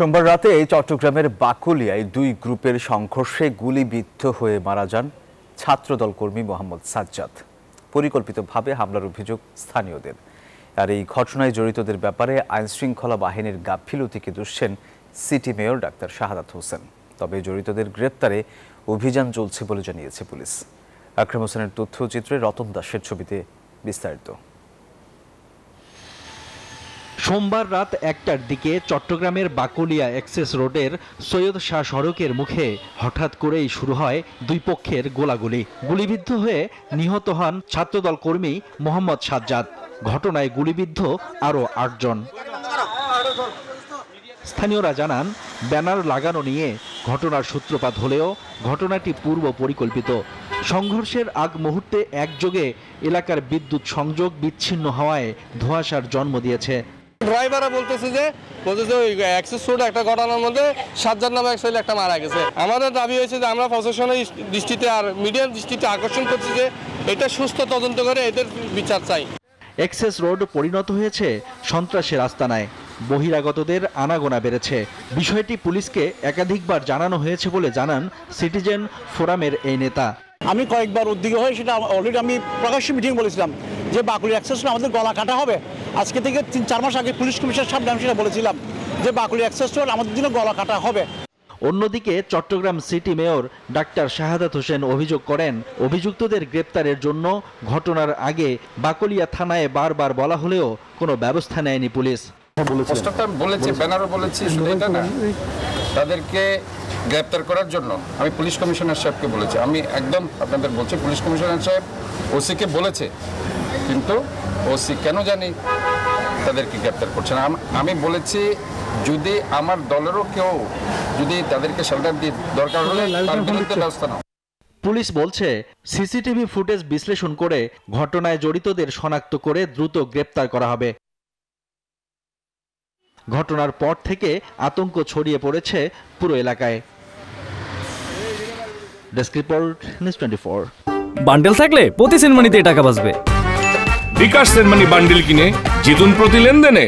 সোমবার রাতে চট্টগ্রামের বাকুলিয়ায় দুই গ্রুপের সংঘর্ষে গুলিবিদ্ধ হয়ে মারা যান ছাত্রদল কর্মী মোহাম্মদ সাজ্জাদ। পরিকল্পিতভাবে হামলার অভিযোগ স্থানীয়দের। আর এই ঘটনায় জড়িতদের ব্যাপারে আইনশৃঙ্খলা বাহিনীর গাফিলতিকে দুষছেন city mayor doctor Shahadat Hossain. তবে জড়িতদের গ্রেপ্তারে অভিযান চলছে বলে জানিয়েছে পুলিশ। আকরাম হোসেনের তথ্যচিত্রে রতন দাসের ছবিতে বিস্তারিত। সোমবার রাত 1টার দিকে চট্টগ্রামের বাকুলিয়া এক্সেস রোডের সৈয়দ শাহ সড়কের মুখে হঠাৎ করেই শুরু হয় দুই পক্ষের গোলাগুলি। গুলিবিদ্ধ হয়ে নিহত হন ছাত্রদল কর্মী মোহাম্মদ সাজ্জাদ। ঘটনায় গুলিবিদ্ধ আরও 8 জন। স্থানীয়রা জানান, ব্যানার লাগানো নিয়ে ঘটনার সূত্রপাত হলেও ঘটনাটি পূর্ব পরিকল্পিত। সংঘর্ষের আগ মুহূর্তে একযোগে এলাকার বিদ্যুৎ সংযোগ বিচ্ছিন্ন হওয়ায় ধোঁয়াশার জন্ম দিয়েছে। ড্রাইভাররা বলতেছে যে ওই অ্যাক্সেস রোড একটা ঘটনার মধ্যে সাজ্জাদ নামে এক ছেলে একটা মারা গেছে। আমাদের দাবি হয়েছে যে আমরা প্রশাসনের দৃষ্টিতে আর মিডিয়ার দৃষ্টিতে আকর্ষণ করছি যে এটা সুস্থ তদন্ত করে এদের বিচার চাই। এক্সেস রোড পরিণত হয়েছে সন্ত্রাসের আস্তানায়। বহিরাগতদের আনাগোনা বেড়েছে। বিষয়টি পুলিশকে একাধিকবার জানানো হয়েছে বলে জানান সিটিজেন ফোরামের এই নেতা। আমি কয়েকবার উদ্যোগী হয়ে সেটা অলরেডি আমি প্রকাশ্যে মিটিং বলেছিলাম যে বাকুলিয়া অ্যাক্সেস রোড আমাদের গলা কাটা হবে। আজকে থেকে 3-4 মাস আগে পুলিশ কমিশনার সাহেব আমি সেটা বলেছিলাম যে বাকুলিয়া অ্যাক্সেস রোড আমাদের জন্য গলা কাটা হবে। অন্যদিকে Chittagong city mayor doctor Shahadat Hossain অভিযোগ করেন, অভিযুক্তদের গ্রেপ্তারের জন্য ঘটনার আগে বাকুলিয়া থানায় বারবার বলা হলেও কোনো ব্যবস্থা নেয়নি পুলিশ। ব্যানারও বলেছি, শুধু এটা না, তাদেরকে গ্রেপ্তার করার জন্য আমি পুলিশ কমিশনার সাহেবকে বলেছি। আমি একদম আপনাদের বলছি, পুলিশ কমিশনার সাহেব ওসিকে বলেছে, কিন্তু ওসি কেন জানি তাদেরকে গ্রেপ্তার করছে না। আমি বলেছি যদি আমার দলেরও কেউ যদি তাদেরকে শেল্টার দিয়ে দরকার হলে তার বিরুদ্ধে ব্যবস্থা নাও। পুলিশ বলছে সিসিটিভি ফুটেজ বিশ্লেষণ করে ঘটনায় জড়িতদের শনাক্ত করে দ্রুত গ্রেপ্তার করা হবে। ঘটনার পর থেকে আতঙ্ক ছড়িয়ে পড়েছে পুরো এলাকায়। Desk report, news 24। বান্ডেল থাকলে প্রতি সেনমানিতে টাকা বাঁচবে। বিকাশ সেনমানি বান্ডেল কিনে জিতুন প্রতি লেনদেনে।